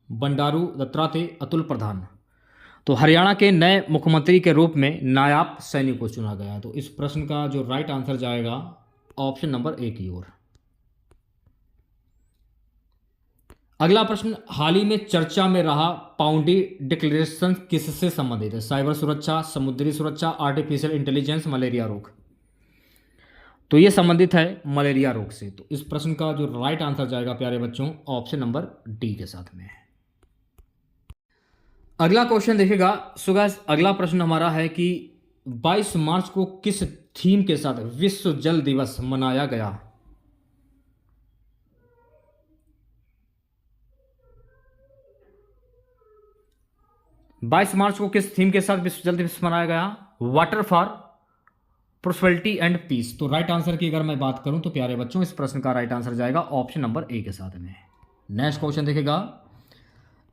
बंडारू दत्तात्रेय, अतुल प्रधान। तो हरियाणा के नए मुख्यमंत्री के रूप में नायाब सैनी को चुना गया है। तो इस प्रश्न का जो राइट आंसर जाएगा ऑप्शन नंबर ए की ओर। अगला प्रश्न, हाल ही में चर्चा में रहा पाउंडी डिक्लेरेशन किससे संबंधित है? साइबर सुरक्षा, समुद्री सुरक्षा, आर्टिफिशियल इंटेलिजेंस, मलेरिया रोग। तो ये संबंधित है मलेरिया रोग से। तो इस प्रश्न का जो राइट आंसर जाएगा प्यारे बच्चों ऑप्शन नंबर डी के साथ में। अगला क्वेश्चन देखिएगा। सो गाइस, अगला प्रश्न हमारा है कि 22 मार्च को किस थीम के साथ विश्व जल दिवस मनाया गया? बाईस मार्च को किस थीम के साथ विश्व जल दिवस मनाया गया? Water for prosperity and peace. तो राइट आंसर की अगर मैं बात करूं तो प्यारे बच्चों, इस प्रश्न का राइट आंसर जाएगा ऑप्शन नंबर ए के साथ में। नेक्स्ट क्वेश्चन देखिएगा।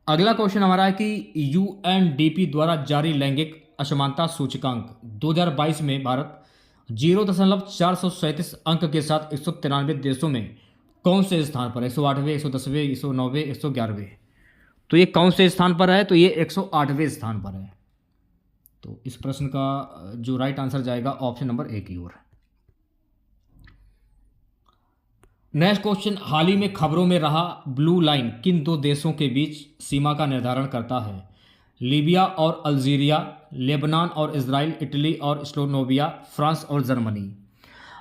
अगला क्वेश्चन हमारा है कि यूएनडीपी द्वारा जारी लैंगिक असमानता सूचकांक 2022 में भारत 0.437 अंक के साथ 193 देशों में कौन से स्थान पर है? 108वें, 110वें, 109वें, 111वें। तो ये कौन से स्थान पर है? तो ये 108वें स्थान पर है। तो इस प्रश्न का जो राइट आंसर जाएगा ऑप्शन नंबर ए की ओर। नेक्स्ट क्वेश्चन, हाल ही में खबरों में रहा ब्लू लाइन किन दो देशों के बीच सीमा का निर्धारण करता है? लीबिया और अल्जीरिया, लेबनान और इजराइल, इटली और स्लोवेनिया, फ्रांस और जर्मनी।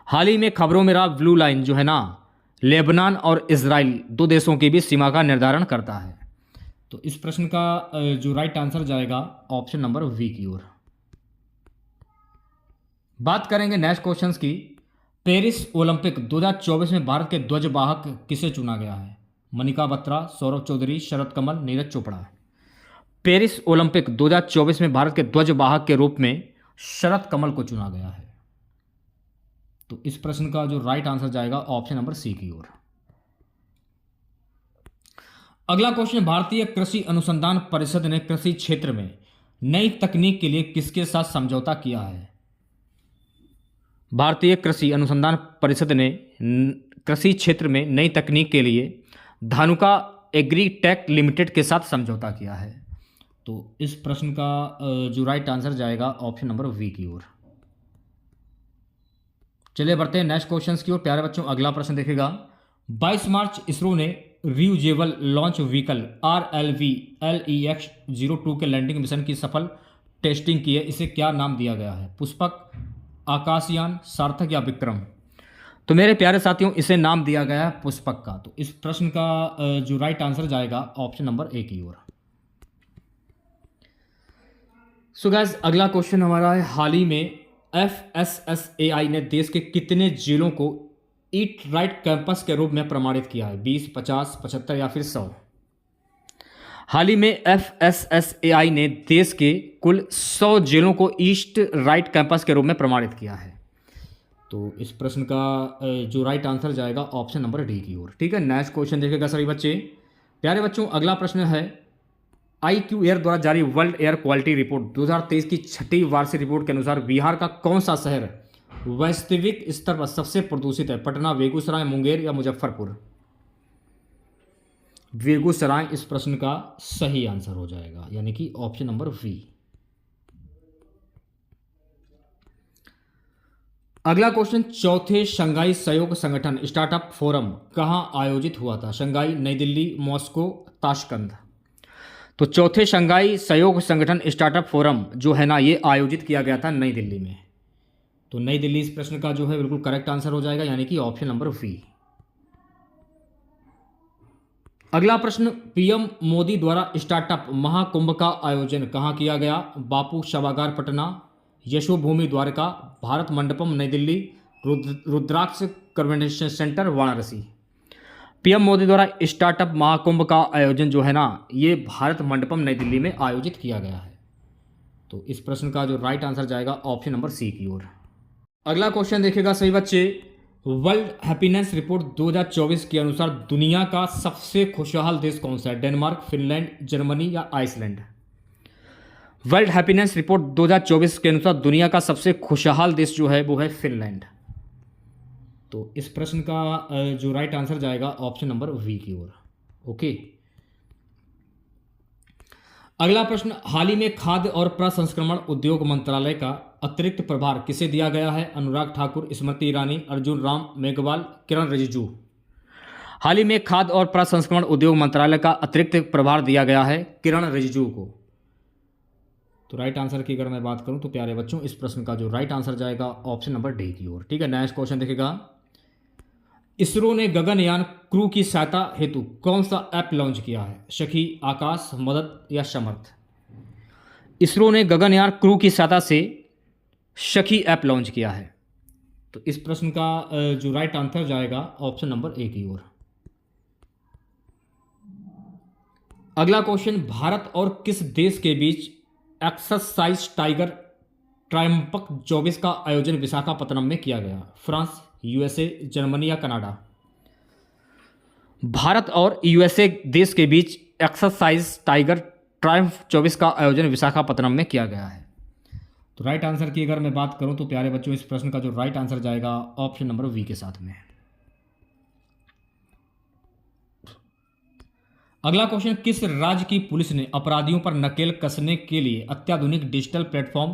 हाल ही में खबरों में रहा ब्लू लाइन जो है ना, लेबनान और इजराइल दो देशों के बीच सीमा का निर्धारण करता है। तो इस प्रश्न का जो राइट आंसर जाएगा ऑप्शन नंबर वी की ओर। बात करेंगे नेक्स्ट क्वेश्चंस की। पेरिस ओलंपिक 2024 में भारत के ध्वजवाहक किसे चुना गया है? मनिका बत्रा, सौरभ चौधरी, शरद कमल, नीरज चोपड़ा। पेरिस ओलंपिक 2024 में भारत के ध्वजवाहक के रूप में शरद कमल को चुना गया है। तो इस प्रश्न का जो राइट आंसर जाएगा ऑप्शन नंबर सी की ओर। अगला क्वेश्चन, भारतीय कृषि अनुसंधान परिषद ने कृषि क्षेत्र में नई तकनीक के लिए किसके साथ समझौता किया है? भारतीय कृषि अनुसंधान परिषद ने कृषि क्षेत्र में नई तकनीक के लिए धानुका एग्रीटेक लिमिटेड के साथ समझौता किया है। तो इस प्रश्न का जो राइट आंसर जाएगा ऑप्शन नंबर वी की ओर। चलिए बढ़ते हैं नेक्स्ट क्वेश्चंस की ओर। प्यारे बच्चों, अगला प्रश्न देखेगा। 22 मार्च इसरो ने रियूजेबल लॉन्च व्हीकल RLV-LEX-02 के लैंडिंग मिशन की सफल टेस्टिंग की है। इसे क्या नाम दिया गया है? पुष्पक, आकाशयान, सार्थक या विक्रम। तो मेरे प्यारे साथियों, इसे नाम दिया गया है पुष्पक का। तो इस प्रश्न का जो राइट आंसर जाएगा ऑप्शन नंबर ए की ओर। सो गाइस, अगला क्वेश्चन हमारा है, हाल ही में FSSAI ने देश के कितने जिलों को ईट राइट कैंपस के रूप में प्रमाणित किया है? 20, 50, 75 या फिर 100। हाल ही में FSSAI ने देश के कुल 100 जिलों को ईस्ट राइट कैंपस के रूप में प्रमाणित किया है। तो इस प्रश्न का जो राइट आंसर जाएगा ऑप्शन नंबर डी की ओर। ठीक है, नेक्स्ट क्वेश्चन देखेगा सभी बच्चे। प्यारे बच्चों, अगला प्रश्न है, IQAir द्वारा जारी वर्ल्ड एयर क्वालिटी रिपोर्ट 2023 की छठी वार्षिक रिपोर्ट के अनुसार बिहार का कौन सा शहर वैश्विक स्तर पर सबसे प्रदूषित है? पटना, बेगूसराय, मुंगेर या मुजफ्फरपुर? बेगूसराय इस प्रश्न का सही आंसर हो जाएगा, यानी कि ऑप्शन नंबर वी। अगला क्वेश्चन, चौथे शंघाई सहयोग संगठन स्टार्टअप फोरम कहां आयोजित हुआ था? शंघाई, नई दिल्ली, मॉस्को, ताशकंद। तो चौथे शंघाई सहयोग संगठन स्टार्टअप फोरम जो है ना, ये आयोजित किया गया था नई दिल्ली में। तो नई दिल्ली इस प्रश्न का जो है बिल्कुल करेक्ट आंसर हो जाएगा, यानी कि ऑप्शन नंबर वी। अगला प्रश्न, पीएम मोदी द्वारा स्टार्टअप महाकुंभ का आयोजन कहां किया गया? बापू सभागार Patna, Yashobhoomi Dwarka, Bharat Mandapam Nai Delhi, Rudraksh convention centre Varanasi. PM Modi द्वारा स्टार्टअप महाकुंभ का आयोजन जो है ना, ये भारत मंडपम नई दिल्ली में आयोजित किया गया है। तो इस प्रश्न का जो राइट आंसर जाएगा ऑप्शन नंबर सी की ओर। अगला क्वेश्चन देखिएगा सही बच्चे, वर्ल्ड हैप्पीनेस रिपोर्ट 2024 के अनुसार दुनिया का सबसे खुशहाल देश कौन सा है? डेनमार्क, फिनलैंड, जर्मनी या आइसलैंड? वर्ल्ड हैप्पीनेस रिपोर्ट 2024 के अनुसार दुनिया का सबसे खुशहाल देश जो है वो है फिनलैंड। तो इस प्रश्न का जो राइट आंसर जाएगा ऑप्शन नंबर वी की ओर। ओके, अगला प्रश्न, हाल ही में खाद्य और प्रसंस्करण उद्योग मंत्रालय का अतिरिक्त प्रभार किसे दिया गया है? अनुराग ठाकुर, स्मृति ईरानी, अर्जुन राम मेघवाल, किरण रिजिजू। हाल ही में खाद्य और प्रसंस्करण उद्योग मंत्रालय का अतिरिक्त प्रभार दिया गया है किरण रिजिजू को। तो राइट आंसर की अगर मैं बात करूं तो प्यारे बच्चों, इस प्रश्न का जो राइट आंसर जाएगा ऑप्शन नंबर डी की ओर। ठीक है, नेक्स्ट क्वेश्चन देखेगा, इसरो ने गगनयान क्रू की सहायता हेतु कौन सा ऐप लॉन्च किया है? सखी, आकाश, मदद या समर्थ? इसरो ने गगनयान क्रू की सहायता से सखी ऐप लॉन्च किया है। तो इस प्रश्न का जो राइट आंसर जाएगा ऑप्शन नंबर ए की ओर। अगला क्वेश्चन, भारत और किस देश के बीच एक्सरसाइज टाइगर ट्रायम्फक 24 का आयोजन विशाखापत्तनम में किया गया? फ्रांस, यूएसए, जर्मनी या कनाडा? भारत और यूएसए देश के बीच एक्सरसाइज टाइगर ट्रायम्फ 24 का आयोजन विशाखापत्तनम में किया गया है। तो राइट आंसर की अगर मैं बात करूं तो प्यारे बच्चों, इस प्रश्न का जो राइट आंसर जाएगा ऑप्शन नंबर वी के साथ में। अगला क्वेश्चन, किस राज्य की पुलिस ने अपराधियों पर नकेल कसने के लिए अत्याधुनिक digital platform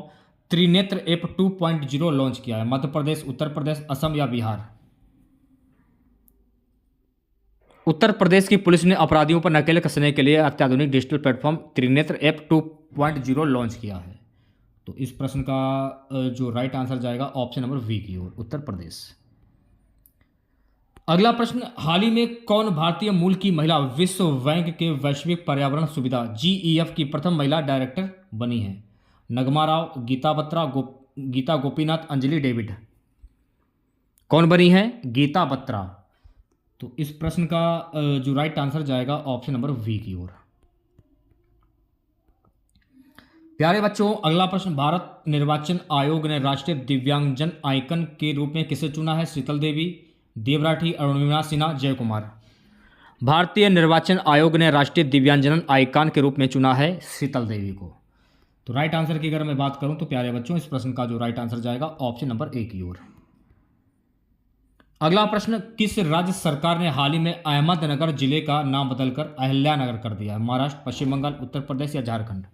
Trinetra app 2.0 launch किया है? मध्य प्रदेश, उत्तर प्रदेश, असम या बिहार? उत्तर प्रदेश की पुलिस ने अपराधियों पर नकेल कसने के लिए अत्याधुनिक digital platform Trinetra app 2.0 launch किया है। तो इस प्रश्न का जो राइट आंसर जाएगा ऑप्शन नंबर वी की ओर, उत्तर प्रदेश। अगला प्रश्न, हाल ही में कौन भारतीय मूल की महिला विश्व बैंक के वैश्विक पर्यावरण सुविधा GEF की प्रथम महिला डायरेक्टर बनी है? नगमा राव, गीता बत्रा, गीता गोपीनाथ, अंजलि डेविड। कौन बनी है? गीता बत्रा। तो इस प्रश्न का जो राइट आंसर जाएगा ऑप्शन नंबर वी की ओर। प्यारे बच्चों, अगला प्रश्न, भारत निर्वाचन आयोग ने राष्ट्रीय दिव्यांगजन आइकन के रूप में किसे चुना है? शीतल देवी, देवराठी, अरुणिमा सिन्हा, जय कुमार। भारतीय निर्वाचन आयोग ने राष्ट्रीय दिव्यांगजन आइकन के रूप में चुना है शीतल देवी को। तो राइट आंसर की अगर मैं बात करूं तो प्यारे बच्चों, इस प्रश्न का जो राइट आंसर जाएगा ऑप्शन नंबर ए की ओर। अगला प्रश्न, किस राज्य सरकार ने हाल ही में अहमदनगर जिले का नाम बदलकर अहिल्यानगर कर दिया है? महाराष्ट्र, पश्चिम बंगाल, उत्तर प्रदेश या झारखंड?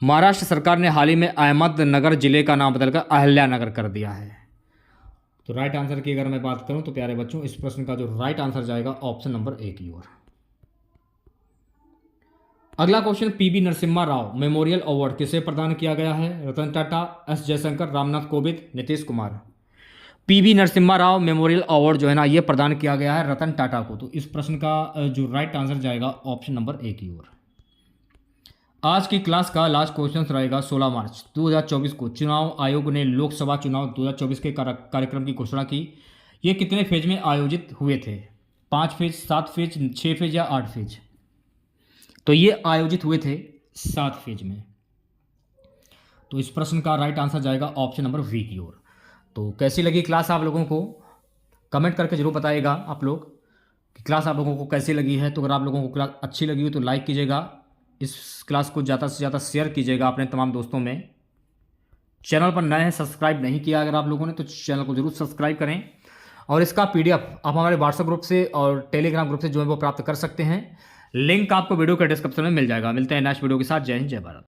महाराष्ट्र सरकार ने हाल ही में अहमदनगर जिले का नाम बदलकर अहिल्यानगर कर दिया है। तो राइट आंसर की अगर मैं बात करूं तो प्यारे बच्चों, इस प्रश्न का जो राइट आंसर जाएगा ऑप्शन नंबर ए की ओर। अगला question, PV Narasimha Rao memorial award किसे प्रदान किया गया है? Ratan Tata, S Jaishankar, Ramnath Kovind, Nitish Kumar. PV Narasimha Rao memorial award जो है ना, ये प्रदान किया गया है रतन टाटा को। तो इस प्रश्न का जो राइट आंसर जाएगा ऑप्शन नंबर ए की ओर। आज की क्लास का लास्ट क्वेश्चन रहेगा 16 मार्च 2024 को चुनाव आयोग ने लोकसभा चुनाव 2024 के कार्यक्रम की घोषणा की। ये कितने फेज में आयोजित हुए थे? 5 फेज, 7 फेज, 6 फेज या 8 फेज? तो ये आयोजित हुए थे 7 फेज में। तो इस प्रश्न का राइट आंसर जाएगा ऑप्शन नंबर वी की ओर। तो कैसी लगी क्लास आप लोगों को? कमेंट करके जरूर बताइएगा आप लोग कि क्लास आप लोगों को कैसी लगी है। तो अगर आप लोगों को क्लास अच्छी लगी हो तो लाइक कीजिएगा, इस क्लास को ज़्यादा से ज़्यादा शेयर कीजिएगा अपने तमाम दोस्तों में। चैनल पर नए हैं, सब्सक्राइब नहीं किया अगर आप लोगों ने तो चैनल को जरूर सब्सक्राइब करें। और इसका PDF आप हमारे व्हाट्सएप ग्रुप से और टेलीग्राम ग्रुप से जो है वो प्राप्त कर सकते हैं। लिंक आपको वीडियो के डिस्क्रिप्शन में मिल जाएगा। मिलते हैं नेक्स्ट वीडियो के साथ। जय हिंद, जय भारत।